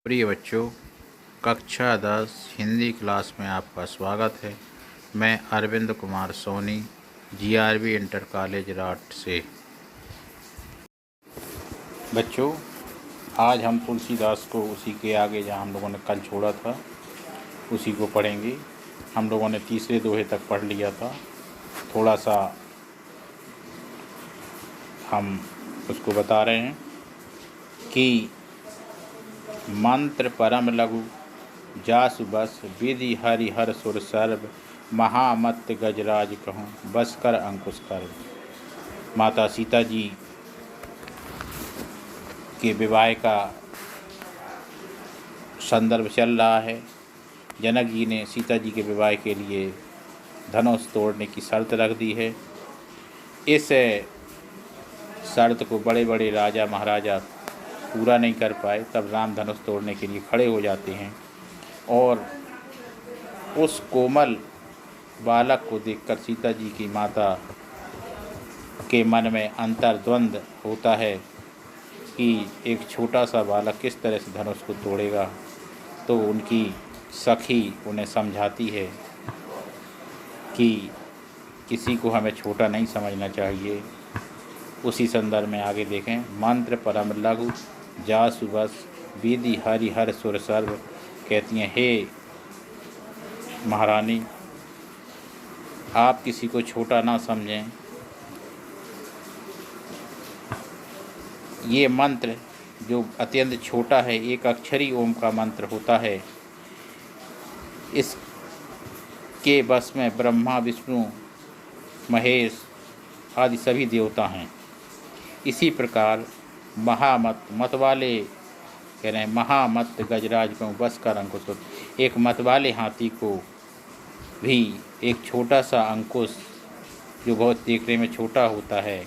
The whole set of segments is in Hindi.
प्रिय बच्चों, कक्षा 10 हिंदी क्लास में आपका स्वागत है। मैं Arvind Kumar Soni, GRB inter college राट से। बच्चों, आज हम तुलसीदास को उसी के आगे जहाँ हम लोगों ने कल छोड़ा था उसी को पढ़ेंगे। हम लोगों ने तीसरे दोहे तक पढ़ लिया था। थोड़ा सा हम उसको बता रहे हैं कि मंत्र परम लघु जासु बस विधि हरि हर सुर सर्व महामत्त गजराज कहूँ बस कर अंकुश कर। माता सीता जी के विवाह का संदर्भ चल रहा है। जनक जी ने सीता जी के विवाह के लिए धनुष तोड़ने की शर्त रख दी है। इस शर्त को बड़े बड़े राजा महाराजा पूरा नहीं कर पाए, तब राम धनुष तोड़ने के लिए खड़े हो जाते हैं और उस कोमल बालक को देखकर सीता जी की माता के मन में अंतर्द्वंद होता है कि एक छोटा सा बालक किस तरह से धनुष को तोड़ेगा। तो उनकी सखी उन्हें समझाती है कि किसी को हमें छोटा नहीं समझना चाहिए। उसी संदर्भ में आगे देखें, मंत्र परम लघु जासु बस विधि हरि हर सुर सर्व। कहती हैं, हे महारानी, आप किसी को छोटा ना समझें। ये मंत्र जो अत्यंत छोटा है, एक अक्षरी ओम का मंत्र होता है, इसके बस में ब्रह्मा विष्णु महेश आदि सभी देवता हैं। इसी प्रकार मत वाले कह रहे हैं, महामत गजराज को बस कर अंकुश। एक मत वाले हाथी को भी एक छोटा सा अंकुश जो बहुत देखने में छोटा होता है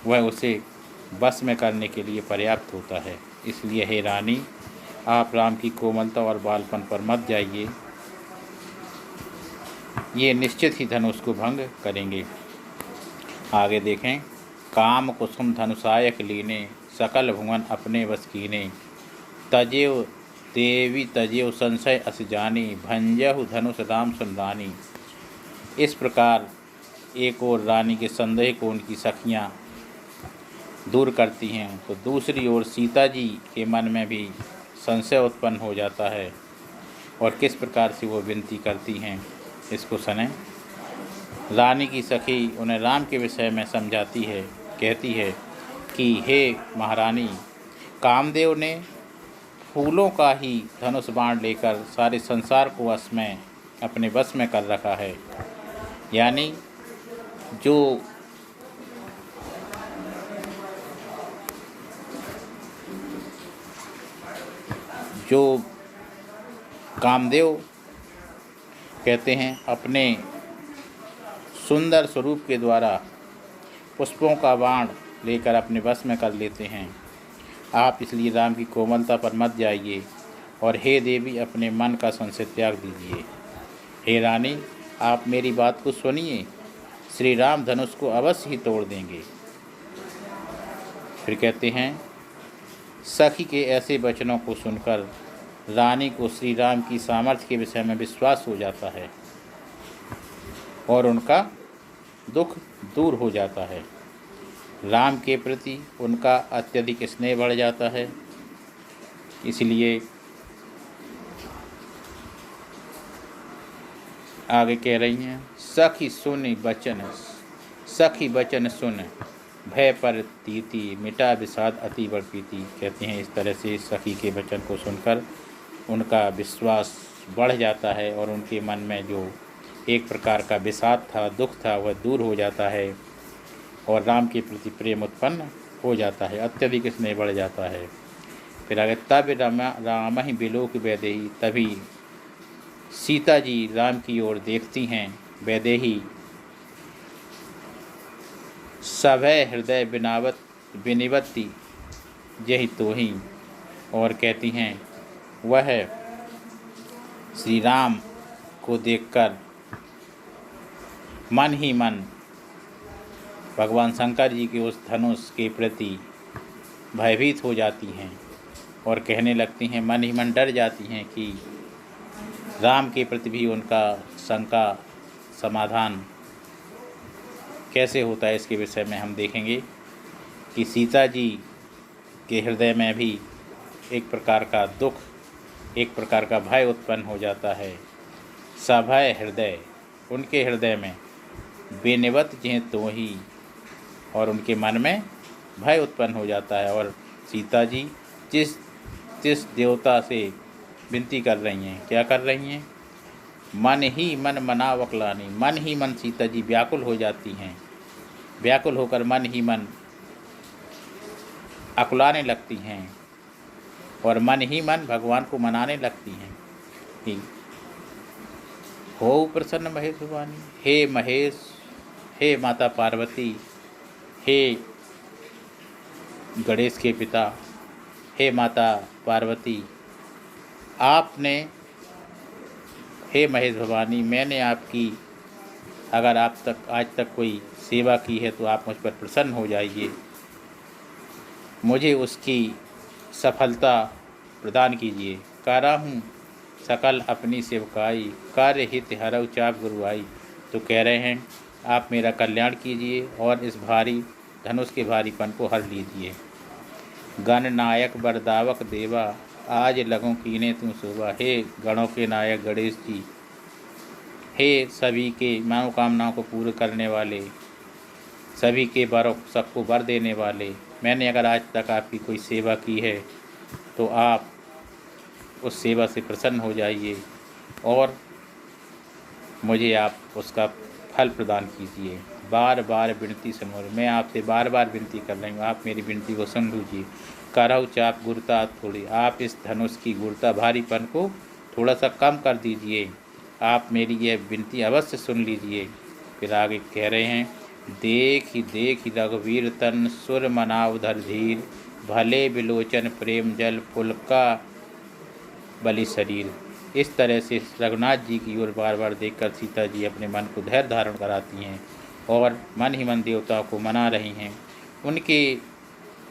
वह उसे बस में करने के लिए पर्याप्त होता है। इसलिए हे रानी, आप राम की कोमलता और बालपन पर मत जाइए, ये निश्चित ही धनुष को भंग करेंगे। आगे देखें, काम कुसुम धनुषायक लीने सकल भुवन अपने वश कीने तजेव देवी तजेव संशय अस जानी भंजहु धनुष राम सुनरानी। इस प्रकार एक और रानी के संदेह को उनकी सखियाँ दूर करती हैं, तो दूसरी ओर सीता जी के मन में भी संशय उत्पन्न हो जाता है और किस प्रकार से वो विनती करती हैं, इसको सुनें। रानी की सखी उन्हें राम के विषय में समझाती है, कहती है कि हे महारानी, कामदेव ने फूलों का ही धनुष बाण लेकर सारे संसार को अपने वश में कर रखा है। यानी जो कामदेव कहते हैं अपने सुंदर स्वरूप के द्वारा पुष्पों का बाण लेकर अपने वश में कर लेते हैं। आप इसलिए राम की कोमलता पर मत जाइए और हे देवी, अपने मन का संशय त्याग दीजिए। हे रानी, आप मेरी बात को सुनिए, श्री राम धनुष को अवश्य ही तोड़ देंगे। फिर कहते हैं, सखी के ऐसे वचनों को सुनकर रानी को श्री राम की सामर्थ्य के विषय में विश्वास हो जाता है और उनका दुख दूर हो जाता है। राम के प्रति उनका अत्यधिक स्नेह बढ़ जाता है। इसलिए आगे कह रही हैं, सखी बचन सुन भय पर तीति मिटा विषाद अति बड़ प्रीति। कहते हैं, इस तरह से सखी के वचन को सुनकर उनका विश्वास बढ़ जाता है और उनके मन में जो एक प्रकार का विषाद था, दुख था, वह दूर हो जाता है और राम के प्रति प्रेम उत्पन्न हो जाता है, अत्यधिक स्नेह बढ़ जाता है। फिर आगे, तब राम ही बिलोक वैदेही। तभी सीता जी राम की ओर देखती हैं। वैदेही सभय हृदय विनिवत्ति यही तो ही। और कहती हैं, वह श्री राम को देखकर मन ही मन भगवान शंकर जी के उस धनुष के प्रति भयभीत हो जाती हैं और कहने लगती हैं, मन ही मन डर जाती हैं कि राम के प्रति भी उनका शंका समाधान कैसे होता है। इसके विषय में हम देखेंगे कि सीता जी के हृदय में भी एक प्रकार का दुख, एक प्रकार का भय उत्पन्न हो जाता है। सभय हृदय, उनके हृदय में बेनिवत जिह तो ही, और उनके मन में भय उत्पन्न हो जाता है। और सीता जी जिस देवता से विनती कर रही हैं, क्या कर रही हैं? मन ही मन मना वकलानी, मन ही मन सीता जी व्याकुल हो जाती हैं। व्याकुल होकर मन ही मन अकुलाने लगती हैं और मन ही मन भगवान को मनाने लगती हैं कि हो प्रसन्न महेश भवानी, हे महेश, हे माता पार्वती, हे गणेश के पिता, हे माता पार्वती, आपने, हे महेश भवानी, मैंने आपकी अगर आप तक आज तक कोई सेवा की है तो आप मुझ पर प्रसन्न हो जाइए, मुझे उसकी सफलता प्रदान कीजिए। करा हूँ सकल अपनी सेवकाई, कार्य हित हरऊ चाप गुरुआई। तो कह रहे हैं आप मेरा कल्याण कीजिए और इस भारी धनुष के भारीपन को हर लीजिए। गणनायक बरदावक देवा, आज लगों कीने तू शोभा। हे गणों के नायक गणेश जी, हे सभी के मनोकामनाओं को पूर्ण करने वाले, सभी के बरों सबको वर देने वाले, मैंने अगर आज तक आपकी कोई सेवा की है तो आप उस सेवा से प्रसन्न हो जाइए और मुझे आप उसका फल प्रदान कीजिए। बार बार विनती सुनो, मैं आपसे बार बार विनती कर रही हूँ, आप मेरी विनती को सुन लीजिए। करऊ चाप गुरुता थोड़ी, आप इस धनुष की गुरुता भारीपन को थोड़ा सा कम कर दीजिए। आप मेरी यह विनती अवश्य सुन लीजिए। फिर आगे कह रहे हैं, देख रघुवीर तन सुर मनाव धर धीर, भले विलोचन प्रेम जल फुलका बलि शरीर। इस तरह से रघुनाथ जी की ओर बार बार देखकर सीता जी अपने मन को धैर्य धारण कराती हैं और मन ही मन देवताओं को मना रही हैं। उनके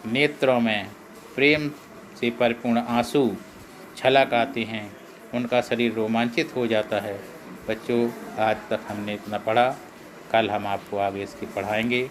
नेत्रों में प्रेम से परिपूर्ण आंसू छलक आते हैं, उनका शरीर रोमांचित हो जाता है। बच्चों, आज तक हमने इतना पढ़ा, कल हम आपको आगे इसके पढ़ाएंगे।